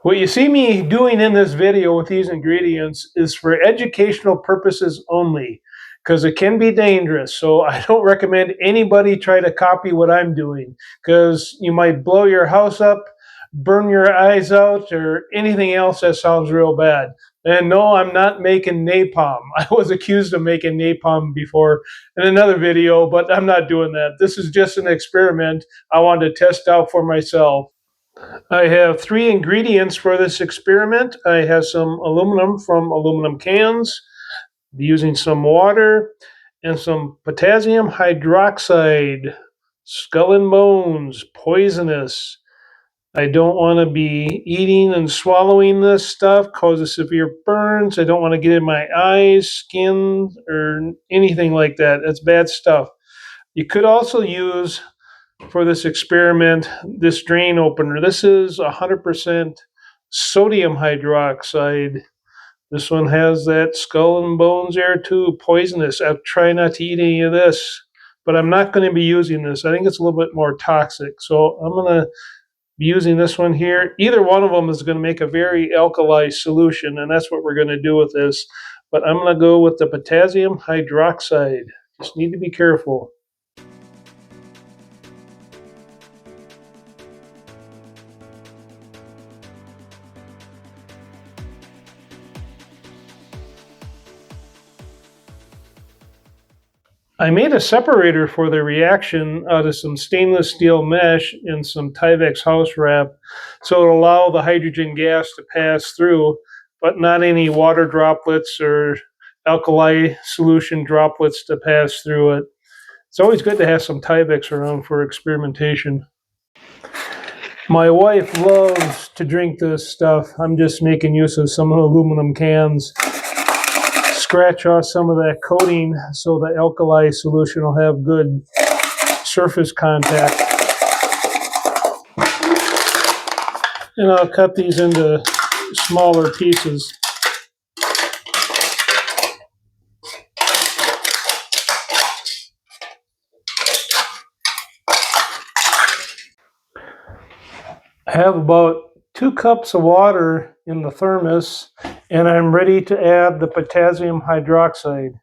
What you see me doing in this video with these ingredients is for educational purposes only, because it can be dangerous. So I don't recommend anybody try to copy what I'm doing, because you might blow your house up, burn your eyes out, or anything else that sounds real bad. And no, I'm not making napalm. I was accused of making napalm before in another video, but I'm not doing that. This is just an experiment I wanted to test out for myself. I have three ingredients for this experiment. I have some aluminum from aluminum cans, using some water, and some potassium hydroxide, skull and bones, poisonous. I don't want to be eating and swallowing this stuff, causes severe burns. I don't want to get in my eyes, skin, or anything like that. That's bad stuff. You could also use for this experiment this drain opener. This is 100% sodium hydroxide. This one has that skull and bones there too, poisonous. I'll try not to eat any of this, but I'm not going to be using this. I think it's a little bit more toxic. So I'm going to be using this one here. Either one of them is going to make a very alkali solution, and that's what we're going to do with this. But I'm going to go with the potassium hydroxide. Just need to be careful. I made a separator for the reaction out of some stainless steel mesh and some Tyvek house wrap, so it'll allow the hydrogen gas to pass through, but not any water droplets or alkali solution droplets to pass through it. It's always good to have some Tyvek around for experimentation. My wife loves to drink this stuff. I'm just making use of some aluminum cans. Scratch off some of that coating so the alkali solution will have good surface contact. And I'll cut these into smaller pieces. I have about 2 cups of water in the thermos, and I'm ready to add the potassium hydroxide.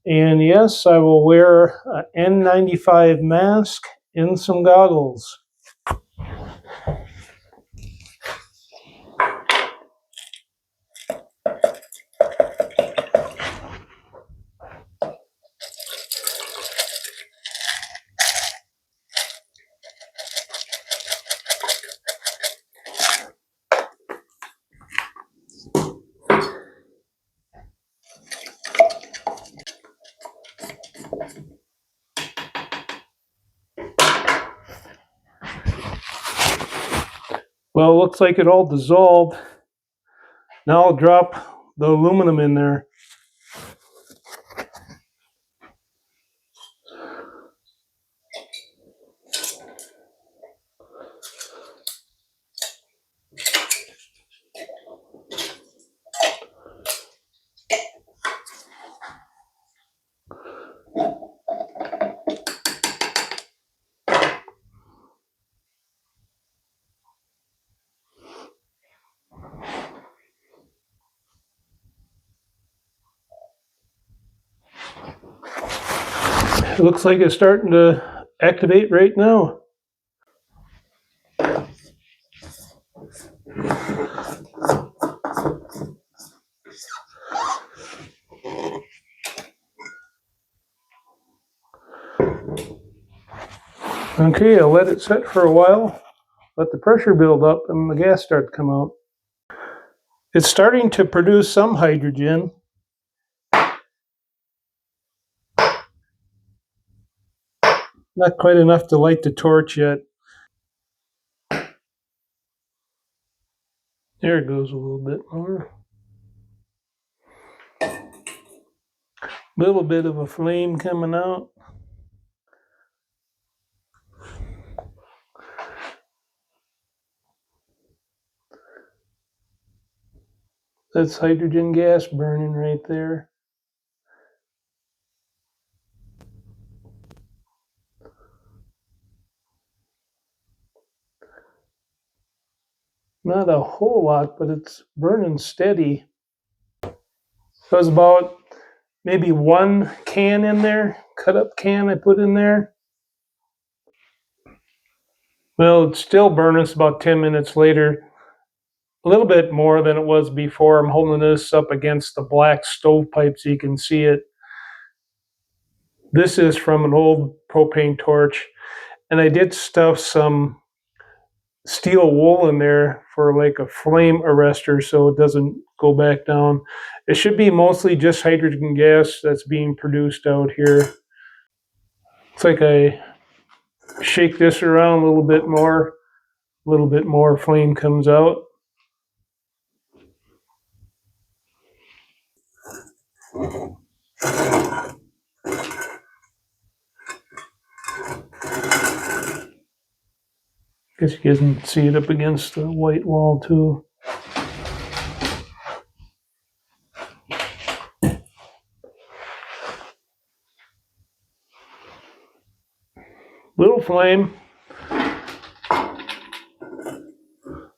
And yes, I will wear an N95 mask and some goggles. Well, it looks like it all dissolved. Now I'll drop the aluminum in there. It looks like it's starting to activate right now. Okay, I'll let it set for a while, let the pressure build up and the gas start to come out. It's starting to produce some hydrogen. Not quite enough to light the torch yet. There it goes a little bit more. Little bit of a flame coming out. That's hydrogen gas burning right there. not a whole lot, but it's burning steady. It was about maybe one can in there, cut up can I put in there. Well, it's still burning. It's about 10 minutes later. A little bit more than it was before. I'm holding this up against the black stovepipe so you can see it. This is from an old propane torch, and I did stuff some steel wool in there for like a flame arrestor so it doesn't go back down. It should be mostly just hydrogen gas that's being produced out here. It's like I shake this around a little bit more flame comes out. Guess you guys can see it up against the white wall too. Little flame.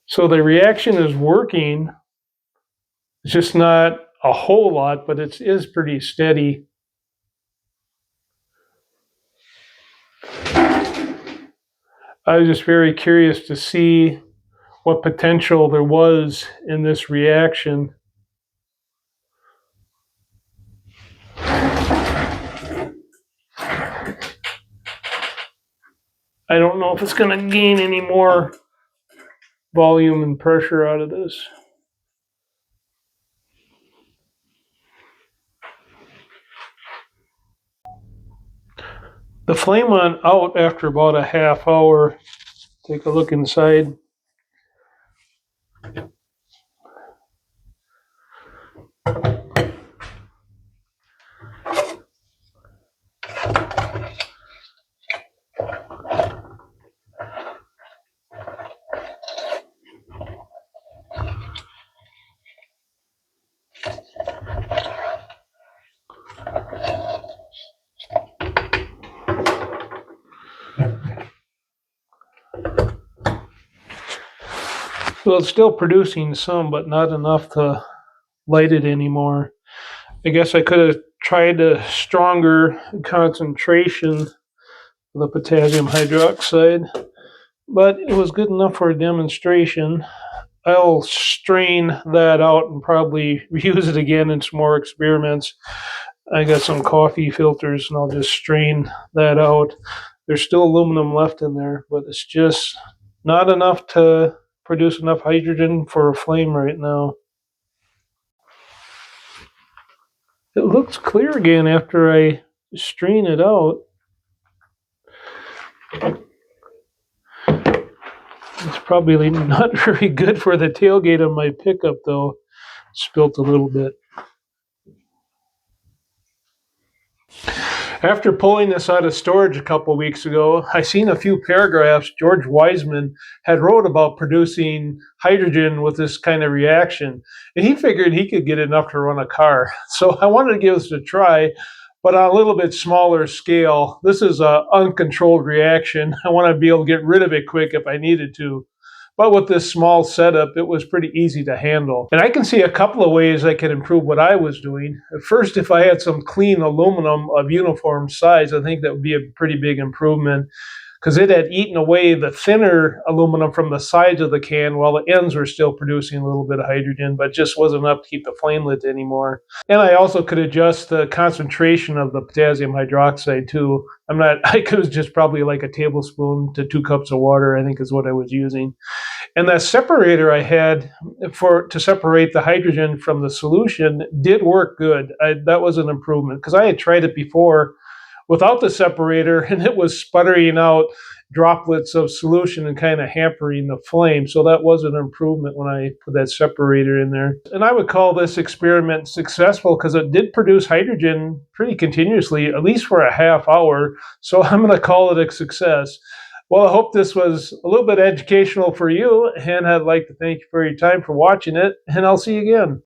So the reaction is working. It's just not a whole lot, but it is pretty steady. I was just very curious to see what potential there was in this reaction. I don't know if it's going to gain any more volume and pressure out of this. The flame went out after about a half hour. Take a look inside. Well, it's still producing some, but not enough to light it anymore. I guess I could have tried a stronger concentration of the potassium hydroxide, but it was good enough for a demonstration. I'll strain that out and probably reuse it again in some more experiments. I got some coffee filters and I'll just strain that out. There's still aluminum left in there, but it's just not enough to produce enough hydrogen for a flame right now. It looks clear again after I strain it out. It's probably not very good for the tailgate of my pickup though. Spilt a little bit. After pulling this out of storage a couple weeks ago, I seen a few paragraphs George Wiseman had wrote about producing hydrogen with this kind of reaction. And he figured he could get enough to run a car. So I wanted to give this a try, but on a little bit smaller scale. This is an uncontrolled reaction. I want to be able to get rid of it quick if I needed to. But with this small setup, it was pretty easy to handle. And I can see a couple of ways I could improve what I was doing. First, if I had some clean aluminum of uniform size, I think that would be a pretty big improvement because it had eaten away the thinner aluminum from the sides of the can while the ends were still producing a little bit of hydrogen, but just wasn't enough to keep the flame lit anymore. And I also could adjust the concentration of the potassium hydroxide too. I could just probably like a tablespoon to 2 cups of water, I think is what I was using. And that separator I had to separate the hydrogen from the solution did work good. That was an improvement because I had tried it before without the separator and it was sputtering out droplets of solution and kind of hampering the flame. So that was an improvement when I put that separator in there. And I would call this experiment successful because it did produce hydrogen pretty continuously, at least for a half hour. So I'm going to call it a success. Well, I hope this was a little bit educational for you, and I'd like to thank you for your time for watching it, and I'll see you again.